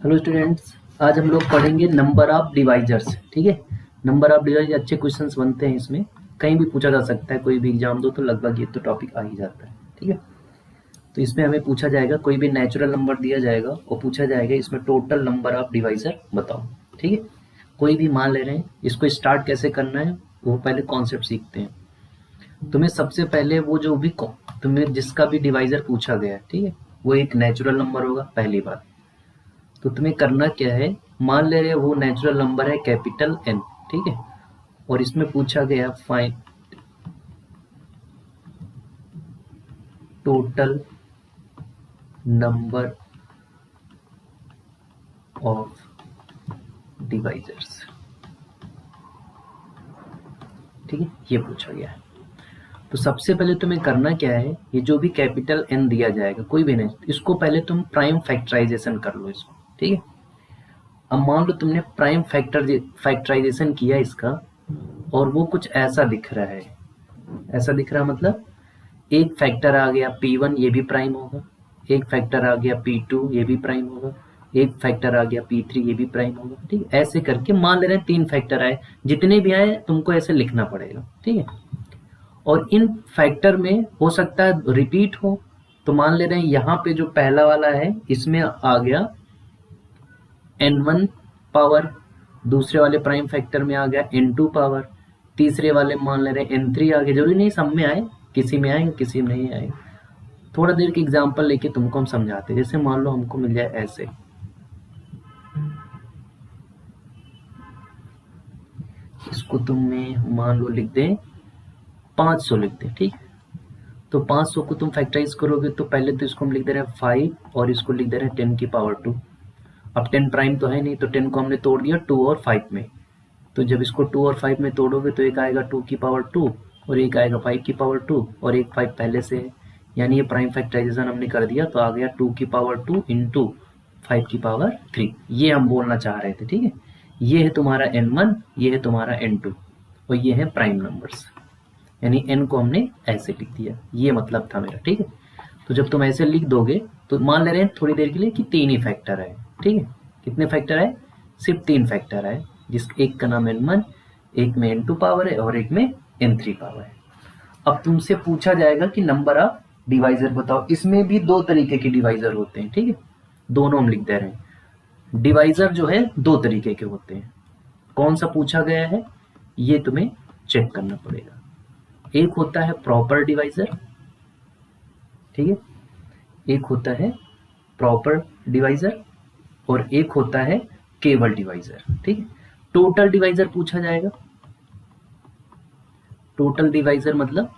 Hello students, आज हम लोग पढ़ेंगे नंबर ऑफ डिवाइजर्स। ठीक है, नंबर ऑफ डिवाइजर अच्छे क्वेश्चंस बनते हैं। इसमें कहीं भी पूछा जा सकता है, कोई भी एग्जाम दो तो लगभग ये तो टॉपिक आ ही जाता है। ठीक है, तो इसमें हमें पूछा जाएगा, कोई भी नेचुरल नंबर दिया जाएगा और पूछा जाएगा इसमें टोटल नंबर ऑफ डिवाइजर बताओ। ठीक है, कोई भी मान ले रहे हैं, इसको स्टार्ट कैसे करना है वो पहले कॉन्सेप्ट सीखते हैं। तुम्हें सबसे पहले वो जो भी तुम्हें जिसका भी डिवाइजर पूछा गया है, ठीक है, वो एक नेचुरल नंबर होगा पहली बात। तो तुम्हें करना क्या है, मान ले रहे वो नेचुरल नंबर है कैपिटल एन। ठीक है, और इसमें पूछा गया find total number of divisors. ठीक है, ये पूछा गया है। तो सबसे पहले तुम्हें करना क्या है, ये जो भी कैपिटल एन दिया जाएगा कोई भी नहीं, इसको पहले तुम प्राइम फैक्टराइजेशन कर लो इसको। ठीक है, अब मान लो तुमने प्राइम फैक्टराइजेशन किया इसका, और वो कुछ ऐसा दिख रहा है। ऐसा दिख रहा मतलब एक फैक्टर आ गया P1, ये भी प्राइम होगा। एक फैक्टर आ गया P2, ये भी प्राइम होगा। एक फैक्टर आ गया P3, ये भी प्राइम होगा। ठीक है, ऐसे करके मान ले रहे हैं 3 फैक्टर आए, जितने भी आए तुमको ऐसे लिखना पड़ेगा। ठीक है, और इन फैक्टर में हो सकता है रिपीट हो, तो मान ले रहे हैं यहाँ पे जो पहला वाला है इसमें आ गया N1 पावर, दूसरे वाले प्राइम फैक्टर में आ गया N2 पावर, तीसरे वाले मान ले रहे हैं N3 आ गया। जरूरी नहीं सब में आए, किसी में आएंगे किसी में नहीं आएंगे। थोड़ा देर के एग्जांपल लेके तुमको हम समझाते हैं। जैसे मान लो हमको मिल जाए ऐसे, इसको तुम्हें मान लो लिख दें 500 लिख दें। ठीक, तो 500 को तुम फैक्टराइज करोगे तो पहले तो इसको हम लिख दे रहे हैं 5 और इसको लिख दे रहे हैं 10 की पावर 2। अब 10 प्राइम तो है नहीं, तो 10 को हमने तोड़ दिया 2 और 5 में। तो जब इसको 2 और 5 में तोड़ोगे तो एक आएगा 2 की पावर 2 और एक आएगा 5 की पावर 2 और एक 5 पहले से है, यानी ये प्राइम फैक्टराइजेशन हमने कर दिया। तो आ गया 2 की पावर 2 इंटू 5 की पावर 3। ये हम बोलना चाह रहे थे। ठीक है, ये है तुम्हारा N1, ये है तुम्हारा N2 और ये है प्राइम नंबर्स, यानी n को हमने ऐसे लिख दिया। ये मतलब था मेरा। ठीक है, तो जब तुम ऐसे लिख दोगे तो मान ले रहे हैं थोड़ी देर के लिए कि 3 ही फैक्टर है। ठीक है, कितने फैक्टर है, सिर्फ 3 फैक्टर है, जिस एक का नाम N1, एक में N2 पावर है और एक में N3 पावर है। अब तुमसे पूछा जाएगा कि नंबर ऑफ डिवाइजर बताओ। इसमें भी 2 तरीके के डिवाइजर होते हैं। ठीक है, दोनों हम लिख दे रहे हैं। डिवाइजर जो है 2 तरीके के होते हैं। कौन सा पूछा गया है ये तुम्हें चेक करना पड़ेगा। एक होता है प्रॉपर डिवाइजर, ठीक है, एक होता है प्रॉपर डिवाइजर और एक होता है केवल डिवाइजर। ठीक है, टोटल डिवाइजर पूछा जाएगा। टोटल डिवाइजर मतलब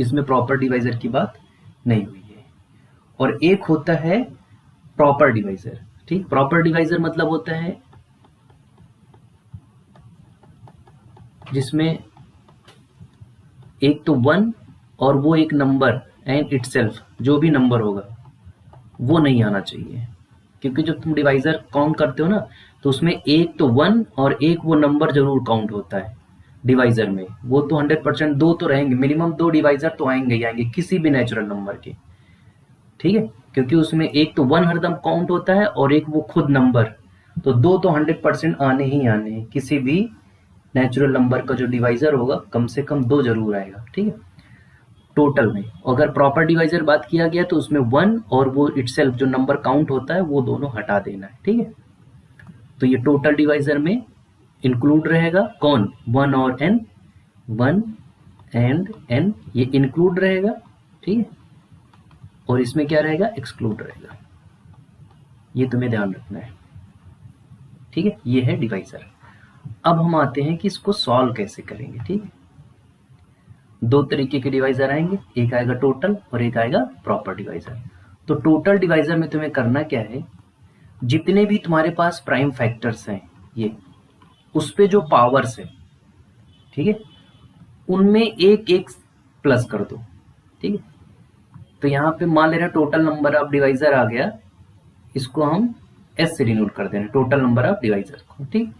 इसमें प्रॉपर डिवाइजर की बात नहीं हुई है। और एक होता है प्रॉपर डिवाइजर। ठीक, प्रॉपर डिवाइजर मतलब होता है जिसमें एक तो 1 और वो एक नंबर एंड इटसेल्फ, जो भी नंबर होगा वो नहीं आना चाहिए। क्योंकि जब तुम डिवाइजर काउंट करते हो ना, तो उसमें एक तो 1 और एक वो नंबर जरूर काउंट होता है डिवाइजर में। वो तो 100% 2 तो रहेंगे, मिनिमम 2 डिवाइजर तो आएंगे ही आएंगे किसी भी नेचुरल नंबर के। ठीक है, क्योंकि उसमें एक तो 1 हरदम काउंट होता है और एक वो खुद नंबर, तो 2 तो 100% आने ही आने हैं। किसी भी नेचुरल नंबर का जो डिवाइजर होगा कम से कम 2 जरूर आएगा। ठीक है, टोटल में। अगर प्रॉपर डिवाइजर बात किया गया तो उसमें 1 और वो इटसेल्फ जो नंबर काउंट होता है वो दोनों हटा देना है। ठीक है, तो ये टोटल डिवाइजर में इंक्लूड रहेगा कौन, 1 और n, 1 एंड n ये इंक्लूड रहेगा। ठीक है, और इसमें क्या रहेगा, एक्सक्लूड रहेगा। ये तुम्हें ध्यान रखना है। ठीक है, ये है डिवाइजर। अब हम आते हैं कि इसको सॉल्व कैसे करेंगे। ठीक है, 2 तरीके के डिवाइजर आएंगे, एक आएगा टोटल और एक आएगा प्रॉपर डिवाइजर। तो टोटल डिवाइजर में तुम्हें करना क्या है, जितने भी तुम्हारे पास प्राइम फैक्टर्स हैं ये, उस पे जो पावर्स है, ठीक है, उनमें एक एक प्लस कर दो। ठीक है, तो यहाँ पे मान ले रहे हैं टोटल नंबर ऑफ डिवाइजर आ गया, इसको हम एस से डिनोट कर दे रहे हैं टोटल नंबर ऑफ डिवाइजर को। ठीक,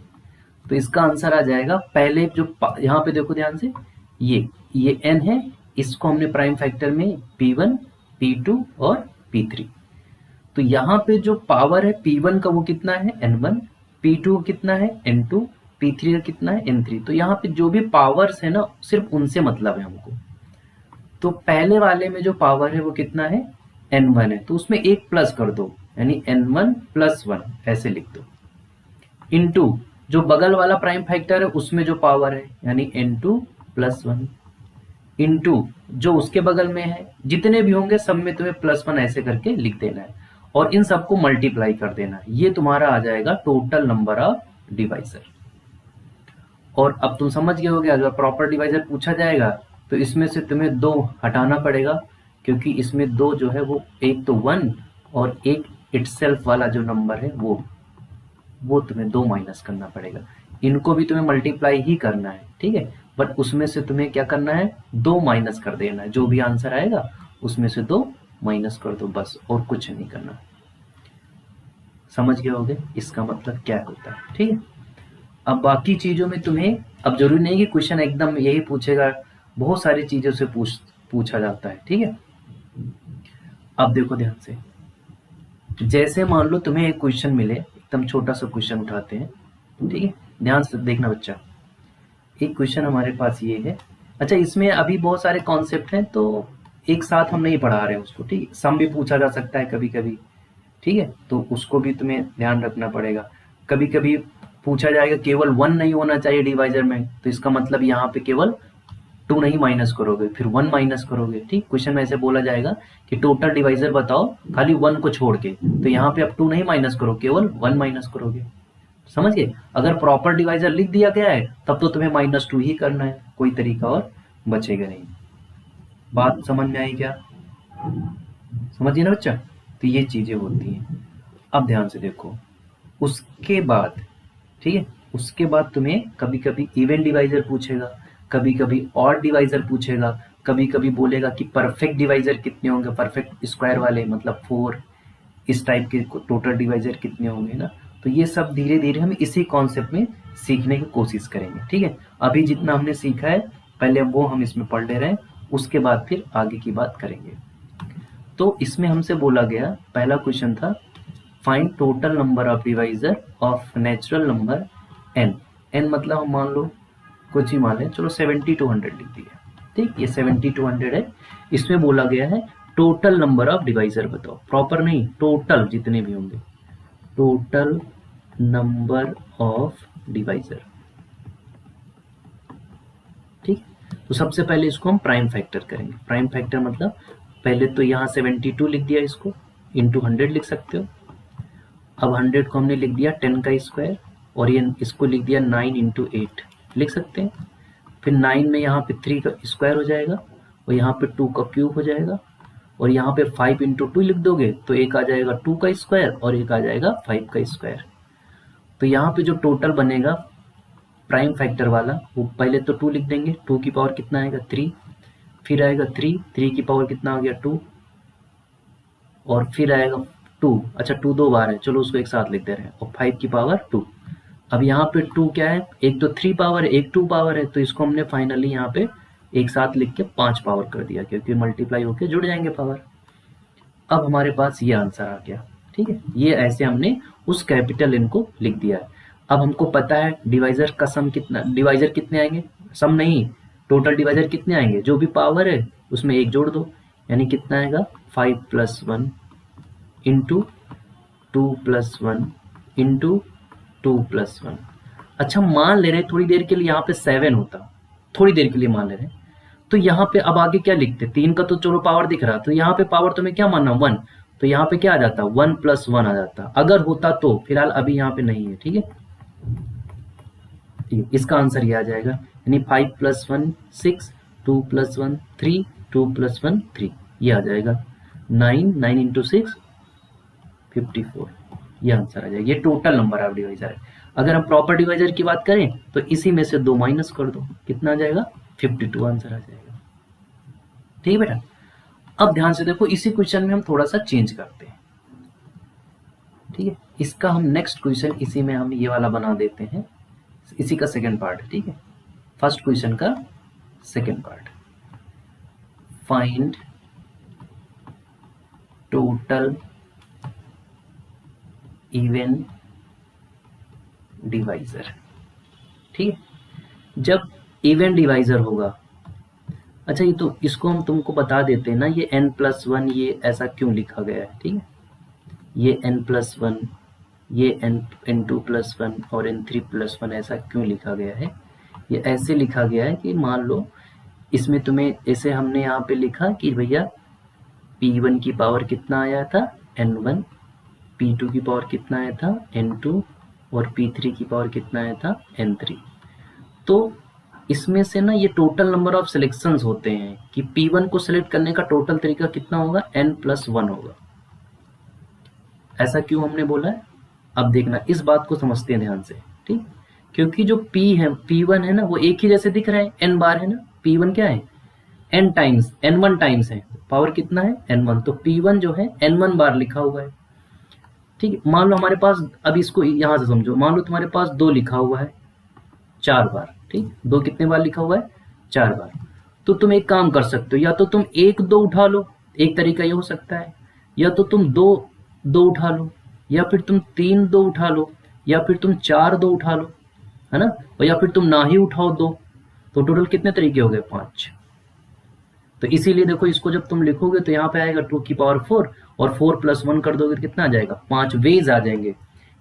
तो इसका आंसर आ जाएगा, पहले जो यहाँ पे देखो ध्यान से, ये n है, इसको हमने प्राइम फैक्टर में P1, P2 और P3, तो तो यहाँ पे जो पावर है P1 का वो कितना है N1, P2 कितना है N2, P3 का कितना है N3। तो यहाँ पे जो भी पावर्स है ना सिर्फ उनसे मतलब है हमको। तो पहले वाले में जो पावर है वो कितना है N1 है, तो उसमें एक प्लस कर दो, यानी N1 + 1 ऐसे लिख दो, इनटू जो बगल वाला प्राइम फैक्टर है उसमें जो पावर है यानी N2 + 1 इनटू जो उसके बगल में है, जितने भी होंगे सब में तुम्हें +1 ऐसे करके लिख देना है और इन सबको मल्टीप्लाई कर देना है। ये तुम्हारा आ जाएगा टोटल नंबर ऑफ डिवाइजर। और अब तुम समझ गए होगे, अगर प्रॉपर डिवाइजर पूछा जाएगा तो इसमें से तुम्हें 2 हटाना पड़ेगा, क्योंकि इसमें 2 जो है वो एक तो 1 और एक इटसेल्फ वाला जो नंबर है वो तुम्हें 2 माइनस करना पड़ेगा। इनको भी तुम्हें मल्टीप्लाई ही करना है, ठीक है, बट उसमें से तुम्हें क्या करना है 2 माइनस कर देना है। जो भी आंसर आएगा उसमें से 2 माइनस कर दो बस, और कुछ नहीं करना। समझ गए होगे इसका मतलब क्या होता है, ठीक है। अब बाकी चीजों में तुम्हें अब जरूरी नहीं कि क्वेश्चन एकदम यही पूछेगा, बहुत सारी चीजों से पूछा जाता है, ठीक है। अब देखो ध्यान से, जैसे मान लो तुम्हें एक क्वेश्चन मिले, एकदम छोटा सा क्वेश्चन उठाते हैं, ठीक है, ध्यान से देखना बच्चा। एक क्वेश्चन हमारे पास ये है, अच्छा इसमें अभी बहुत सारे कॉन्सेप्ट हैं तो एक साथ हम नहीं पढ़ा रहे हैं उसको, ठीक है। सम भी पूछा जा सकता है कभी कभी, ठीक है, तो उसको भी तुम्हें ध्यान रखना पड़ेगा। कभी कभी पूछा जाएगा केवल 1 नहीं होना चाहिए डिवाइजर में, तो इसका मतलब यहाँ पे केवल 2 नहीं माइनस करोगे, फिर 1 माइनस करोगे, ठीक। क्वेश्चन में ऐसे बोला जाएगा कि टोटल डिवाइजर बताओ खाली 1 को छोड़ के, तो यहाँ पे आप 2 नहीं माइनस करो, केवल 1 माइनस करोगे। समझ गए। अगर प्रॉपर डिवाइजर लिख दिया गया है तब तो तुम्हें -2 ही करना है, कोई तरीका और बचेगा नहीं। बात समझ में आई क्या? समझिए ना बच्चा। तो ये चीजें होती हैं। अब ध्यान से देखो, उसके बाद, ठीक है, उसके बाद तुम्हें कभी कभी इवन डिवाइजर पूछेगा, कभी कभी ऑड डिवाइजर पूछेगा, कभी कभी बोलेगा कि परफेक्ट डिवाइजर कितने होंगे, परफेक्ट स्क्वायर वाले मतलब 4, इस टाइप के टोटल डिवाइजर कितने होंगे ना। तो ये सब धीरे धीरे हम इसी कॉन्सेप्ट में सीखने की कोशिश करेंगे, ठीक है। अभी जितना हमने सीखा है पहले वो हम इसमें पढ़ ले रहे हैं, उसके बाद फिर आगे की बात करेंगे। तो इसमें हमसे बोला गया, पहला क्वेश्चन था find total number of divisor of natural number n। n मतलब हम मान लो कुछ ही मान लें, चलो 70 to 100 लिख दिया, ठीक। ये 70 to 100 है। इसमें बोला गया है टोटल नंबर ऑफ डिवाइजर बताओ, प्रॉपर नहीं, टोटल जितने भी होंगे, टोटल नंबर ऑफ डिवाइजर, ठीक। तो सबसे पहले इसको हम प्राइम फैक्टर करेंगे। प्राइम फैक्टर मतलब पहले तो यहाँ 72 लिख दिया, इसको इंटू 100 लिख सकते हो। अब 100 को हमने लिख दिया 10 का स्क्वायर, और ये इसको लिख दिया 9 × 8 लिख सकते हैं। फिर 9 में यहाँ पे 3 का स्क्वायर हो जाएगा, और यहाँ पे 2 का क्यूब हो जाएगा, और यहाँ पे 5 × 2 लिख दोगे तो एक आ जाएगा 2 का स्क्वायर और एक आ जाएगा 5 का स्क्वायर। तो यहाँ पे जो टोटल बनेगा प्राइम फैक्टर वाला, वो पहले तो 2 लिख देंगे, 2 की पावर कितना आएगा 3, फिर आएगा 3 की पावर कितना आ गया 2, और फिर आएगा 2, अच्छा 2 2 बार है, चलो उसको एक साथ लिख दे रहे हैं, और 5 की पावर 2। अब यहाँ पे 2 क्या है, एक तो 3 पावर है, एक 2 पावर है, तो इसको हमने फाइनली यहाँ पे एक साथ लिख के 5 पावर कर दिया, क्योंकि मल्टीप्लाई होके जुड़ जाएंगे पावर। अब हमारे पास ये आंसर आ गया, ठीक है। ये ऐसे हमने उस कैपिटल N को लिख दिया है। अब हमको पता है डिवाइजर का सम कितना, डिवाइजर कितने आएंगे, सम नहीं, टोटल डिवाइजर कितने आएंगे, जो भी पावर है उसमें एक जोड़ दो, यानी कितना आएगा 5 + 1 इंटू 2 + 1 इंटू 2 + 1। अच्छा मान ले रहे थोड़ी देर के लिए यहाँ पे 7 होता, थोड़ी देर के लिए मान ले रहे, तो यहाँ पे अब आगे क्या लिखते, 3 का तो चलो पावर दिख रहा, तो यहाँ पे पावर तुम्हें क्या मानना 1, तो यहाँ पे क्या आ जाता 1 + 1 आ जाता, अगर होता तो। फिलहाल अभी यहाँ पे नहीं है, ठीक है, ठीक है। इसका आंसर ये आ जाएगा, यानी 5 + 1 6, 2 + 1 3, 2 + 1 3, ये आ जाएगा 9, 9 × 6 54, ये आंसर आ जाएगा। ये टोटल नंबर ऑफ डिवाइजर है। अगर हम प्रॉपर डिवाइजर की बात करें तो इसी में से 2 माइनस कर दो, कितना आ जाएगा 52 आंसर आ जाएगा, ठीक है बेटा। अब ध्यान से देखो, इसी क्वेश्चन में हम थोड़ा सा चेंज करते हैं, ठीक है। इसका हम नेक्स्ट क्वेश्चन इसी में हम ये वाला बना देते हैं, इसी का सेकंड पार्ट, ठीक है। फर्स्ट क्वेश्चन का second part, find total even divisor. ठीक है, जब इवन डिवाइजर होगा, अच्छा ये तो इसको हम तुमको बता देते हैं ना, ये n+1 ये ऐसा क्यों लिखा गया है। ठीक है, ये n+1, ये n2+1 और n3+1 ऐसा क्यों लिखा गया है। ये ऐसे लिखा गया है कि मान लो इसमें तुम्हें ऐसे हमने यहाँ पे लिखा कि भैया p1 की पावर कितना आया था n1, p2 की पावर कितना आया था n2 और p3 की पावर कितना आया था n3। तो इसमें से ना ये टोटल नंबर ऑफ सिलेक्शंस होते हैं कि p1 को सिलेक्ट करने का टोटल तरीका कितना होगा, n+1 होगा। ऐसा क्यों हमने बोला है, अब देखना इस बात को समझते हैं ध्यान से। ठीक, क्योंकि जो p है, p1 है ना, वो एक ही जैसे दिख रहा है, n बार है ना, p1 क्या है n टाइम्स n1 टाइम्स है, पावर कितना है n1, तो p1 जो है n1 बार लिखा हुआ है। ठीक है, मान लो हमारे पास, अब इसको यहां से समझो, मान लो तुम्हारे पास 2 लिखा हुआ है 4 बार। ठीक, 2 कितने बार लिखा हुआ है 4 बार। तो तुम एक काम कर सकते हो, या तो तुम 1 2 उठा लो, एक तरीका ये हो सकता है, या तो तुम 2 2 उठा लो, या फिर तुम 3 2 उठा लो, या फिर तुम 4 2 उठा लो, है ना, और या फिर तुम ना ही उठाओ 2। तो टोटल कितने तरीके हो गए 5। तो इसीलिए देखो इसको जब तुम लिखोगे तो यहाँ पे आएगा 2 की पावर 4 और 4+1 कर दोगे कितना आ जाएगा 5 वेज आ जाएंगे।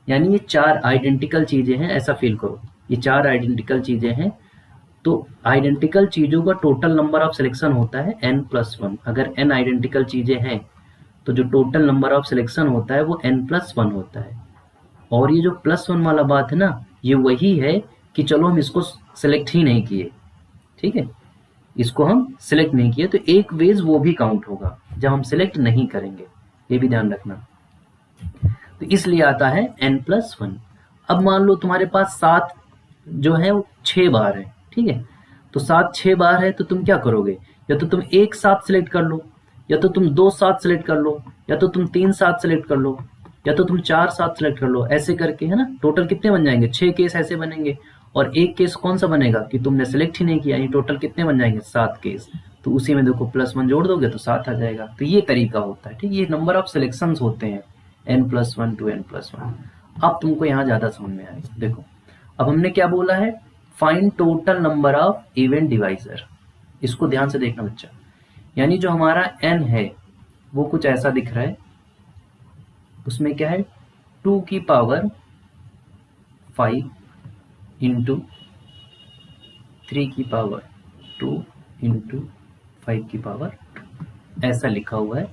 यानी ये 4 आइडेंटिकल चीजें हैं, ऐसा फील करो, ये 4 आइडेंटिकल चीजें हैं। तो आइडेंटिकल चीजों का टोटल नंबर ऑफ सिलेक्शन होता है n+1। अगर n आइडेंटिकल चीजें हैं तो जो टोटल नंबर ऑफ सिलेक्शन होता है वो n+1 होता है। और ये जो +1 वाला बात है ना, ये वही है कि चलो हम इसको सिलेक्ट ही नहीं किए। ठीक है, इसको हम सिलेक्ट नहीं किए तो एक वेज वो भी काउंट होगा जब हम सिलेक्ट नहीं करेंगे, ये भी ध्यान रखना। तो इसलिए आता है n+1। अब मान लो तुम्हारे पास 7 जो है वो 6 बार है। ठीक है, तो 7 6 बार है तो तुम क्या करोगे, या तो तुम 1 7 सिलेक्ट कर लो, या तो तुम 2 7 सिलेक्ट कर लो, या तो तुम 3 7 सिलेक्ट कर लो, या तो तुम 4 7 सिलेक्ट कर लो, ऐसे करके, है ना। टोटल कितने बन जाएंगे 6 केस ऐसे बनेंगे, और एक केस कौन सा बनेगा कि तुमने सिलेक्ट ही नहीं किया, यानी टोटल कितने बन जाएंगे 7 केस। तो उसी में देखो +1 जोड़ दोगे तो 7 आ जाएगा। तो ये तरीका होता है। ठीक, ये नंबर ऑफ सिलेक्शंस होते हैं n+1 to n+1। अब तुमको यहाँ ज्यादा समझ में आएगा। देखो अब हमने क्या बोला है, find total number of event divisor. इसको ध्यान से देखना बच्चा, यानी जो हमारा n है वो कुछ ऐसा दिख रहा है, उसमें क्या है 2 की पावर 5 इंटू 3 की पावर 2 इंटू 5 की पावर 2, ऐसा लिखा हुआ है।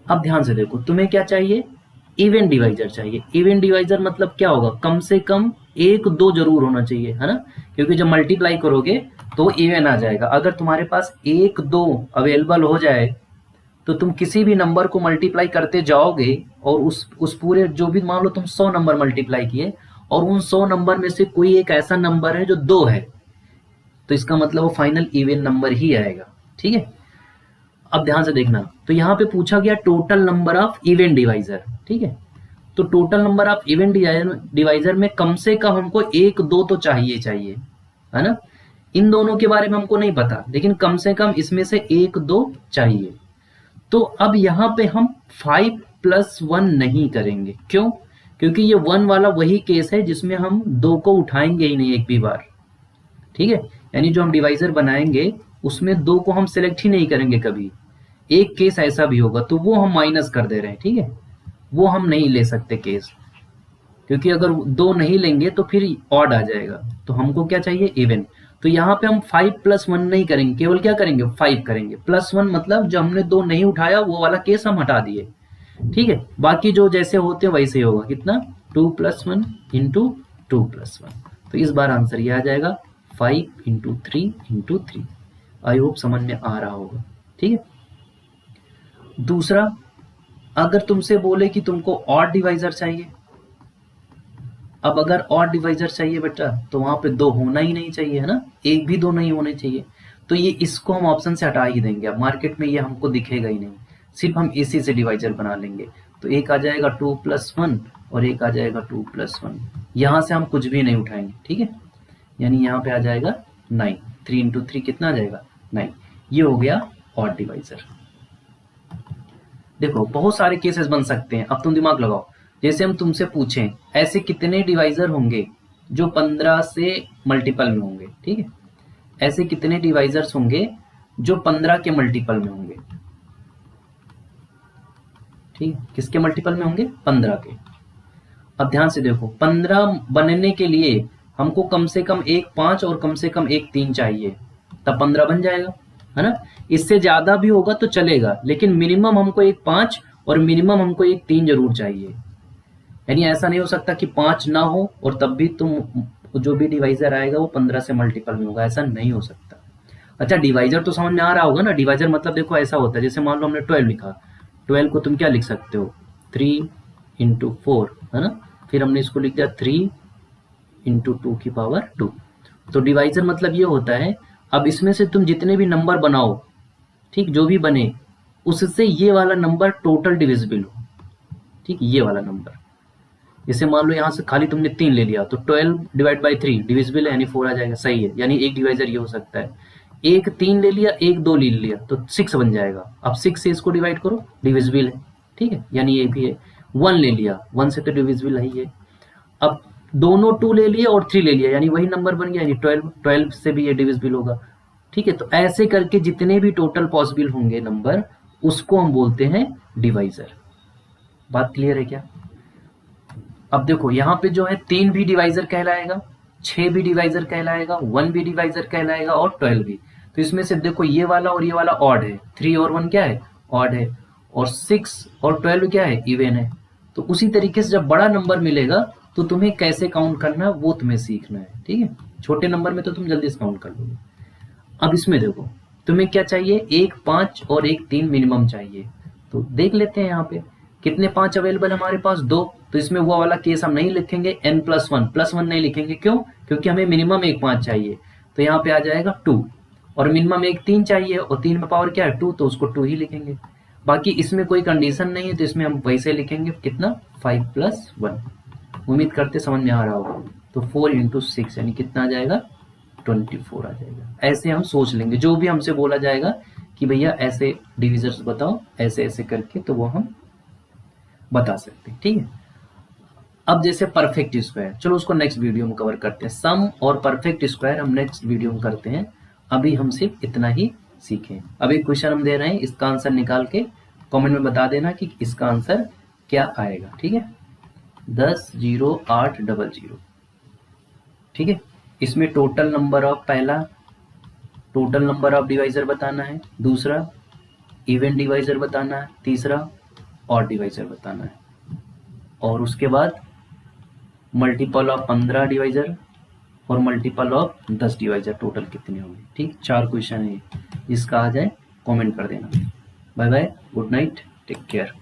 अब ध्यान से देखो, तुम्हें क्या चाहिए, इवेंट डिवाइजर चाहिए। इवेंट डिवाइजर मतलब क्या होगा, कम से कम 1 2 जरूर होना चाहिए, है ना, क्योंकि जब मल्टीप्लाई करोगे तो इवन आ जाएगा। अगर तुम्हारे पास 1 2 अवेलेबल हो जाए तो तुम किसी भी नंबर को मल्टीप्लाई करते जाओगे, और उस पूरे जो भी, मान लो तुम 100 नंबर मल्टीप्लाई किए और उन 100 नंबर में से कोई एक ऐसा नंबर है जो 2 है, तो इसका मतलब वो फाइनल इवन नंबर ही आएगा। ठीक है, अब ध्यान से देखना, तो यहाँ पे पूछा गया total number of event divisor. ठीक है, तो total number of event divisor में कम से कम हमको 1 2 तो चाहिए, है ना। इन दोनों के बारे में हमको नहीं पता, लेकिन कम से कम इसमें से 1 2 चाहिए। तो अब यहाँ पे हम 5+1 नहीं करेंगे, क्यों, क्योंकि ये 1 वाला वही केस है जिसमें हम 2 को उठाएंगे ही नहीं एक भी बार। ठीक है, यानी जो हम डिवाइजर बनाएंगे उसमें 2 को हम सिलेक्ट ही नहीं करेंगे कभी। एक केस ऐसा भी होगा तो वो हम माइनस कर दे रहे हैं। ठीक है, वो हम नहीं ले सकते केस, क्योंकि अगर 2 नहीं लेंगे तो फिर ऑड आ जाएगा। तो हमको क्या चाहिए, इवन। तो यहाँ पे हम 5+1 नहीं करेंगे, केवल क्या करेंगे 5 करेंगे। +1 मतलब जो हमने 2 नहीं उठाया वो वाला केस हम हटा दिए। ठीक है, बाकी जो जैसे होते हैं वैसे ही होगा, कितना 2+1 इंटू 2+1। तो इस बार आंसर ये आ जाएगा 5 इंटू 3 इंटू 3। आई होप समझ में आ रहा होगा। ठीक है, दूसरा, अगर तुमसे बोले कि तुमको ऑड डिवाइजर चाहिए, अब अगर ऑड डिवाइजर चाहिए बेटा तो वहां पे 2 होना ही नहीं चाहिए, है ना, एक भी 2 नहीं होने चाहिए। तो ये इसको हम ऑप्शन से हटा ही देंगे। अब मार्केट में ये हमको दिखेगा ही नहीं, सिर्फ हम इसी से डिवाइजर बना लेंगे। तो एक आ जाएगा 2+1 और एक आ जाएगा 2+1। यहां से हम कुछ भी नहीं उठाएंगे। ठीक है, यानी यहाँ पे आ जाएगा 9। 3 इंटू 3 कितना आ जाएगा 9। ये हो गया ऑड डिवाइजर। देखो बहुत सारे केसेस बन सकते हैं, अब तुम दिमाग लगाओ। जैसे हम तुमसे पूछें ऐसे कितने डिवाइजर होंगे जो 15 से मल्टीपल में होंगे, ठीक है, ऐसे कितने डिवाइजर्स होंगे जो 15 के मल्टीपल में होंगे, ठीक है, किसके मल्टीपल में होंगे, 15 के। अब ध्यान से देखो 15 बनने के लिए हमको कम से कम एक 5 और कम से कम एक 3 चाहिए, तब 15 बन जाएगा, है ना। इससे ज्यादा भी होगा तो चलेगा, लेकिन मिनिमम हमको एक 5 और मिनिमम हमको एक 3 जरूर चाहिए। यानी ऐसा नहीं हो सकता कि 5 ना हो और तब भी तुम जो भी डिवाइजर आएगा वो 15 से मल्टीपल में होगा, ऐसा नहीं हो सकता। अच्छा डिवाइजर तो समझ में आ रहा होगा ना। डिवाइजर मतलब देखो ऐसा होता है, जैसे मान लो हमने 12 लिखा, 12 को तुम क्या लिख सकते हो, 3 इंटू 4, है ना। फिर हमने इसको लिख दिया 3 इंटू 2 की पावर 2। तो डिवाइजर मतलब ये होता है, अब इसमें से तुम जितने भी नंबर बनाओ, ठीक, जो भी बने उससे ये वाला नंबर टोटल डिविजिबल हो, ठीक, ये वाला नंबर। जैसे मान लो यहाँ से खाली तुमने 3 ले लिया तो 12 डिवाइड बाई 3 डिविजिबल है, यानी 4 आ जाएगा, सही है। यानी एक डिवाइजर ये हो सकता है। एक 3 ले लिया, एक 2 ले लिया तो 6 बन जाएगा। अब 6 से इसको डिवाइड करो, डिविजिबल है, ठीक है, यानी ये भी है। 1 ले लिया, 1 से तो डिविजिबल है ही है। अब दोनों 2 ले लिए और 3 ले लिया, यानी वही नंबर बन गया, यानी 12, 12 से भी ये डिविजिबल होगा, ठीक है। तो ऐसे करके जितने भी टोटल पॉसिबल होंगे नंबर, उसको हम बोलते हैं डिवाइजर। बात क्लियर है क्या। अब देखो यहाँ पे जो है 3 भी डिवाइजर कहलाएगा, 6 भी डिवाइजर कहलाएगा, 1 भी डिवाइजर कहलाएगा और 12 भी। तो इसमें से देखो ये वाला और ये वाला ऑड है, 3 और 1 क्या है, ऑड है, और 6 और 12 क्या है, इवन है। तो उसी तरीके से जब बड़ा नंबर मिलेगा तो तुम्हें कैसे काउंट करना है वो तुम्हें सीखना है, ठीक है। छोटे नंबर में तो तुम जल्दी से काउंट कर लोगे। अब इसमें देखो तुम्हें क्या चाहिए, एक 5 और एक 3 मिनिमम चाहिए। तो देख लेते हैं यहाँ पे कितने 5 अवेलेबल हमारे पास, 2। तो इसमें वो वाला केस हम नहीं लिखेंगे, n+1 नहीं लिखेंगे, क्यों, क्योंकि हमें मिनिमम एक 5 चाहिए। तो यहाँ पे आ जाएगा 2, और मिनिमम एक 3 चाहिए और 3 में पावर क्या है 2, तो उसको 2 ही लिखेंगे। बाकी इसमें कोई कंडीशन नहीं है तो इसमें हम वैसे लिखेंगे कितना, 5+1। उम्मीद करते समझ में आ रहा होगा। तो 4 इंटू 6 यानी कितना आ जाएगा, 24 आ जाएगा। ऐसे हम सोच लेंगे, जो भी हमसे बोला जाएगा कि भैया ऐसे डिविजर्स बताओ ऐसे ऐसे करके, तो वो हम बता सकते हैं, ठीक है। अब जैसे परफेक्ट स्क्वायर, चलो उसको नेक्स्ट वीडियो में कवर करते हैं। सम और परफेक्ट स्क्वायर हम नेक्स्ट वीडियो में करते हैं, अभी हम सिर्फ इतना ही सीखें। अब एक क्वेश्चन हम दे रहे हैं, इसका आंसर निकाल के कमेंट में बता देना कि इसका आंसर क्या आएगा, ठीक है। 10,0,8,0,0, ठीक है। इसमें टोटल नंबर ऑफ, पहला टोटल नंबर ऑफ डिवाइजर बताना है, दूसरा इवन डिवाइजर बताना है, तीसरा ऑड डिवाइजर बताना है, और उसके बाद मल्टीपल ऑफ 15 डिवाइजर और मल्टीपल ऑफ 10 डिवाइजर टोटल कितने होंगे, ठीक। 4 क्वेश्चन है, जिसका आ जाए कमेंट कर देना। Bye bye, good night, take care.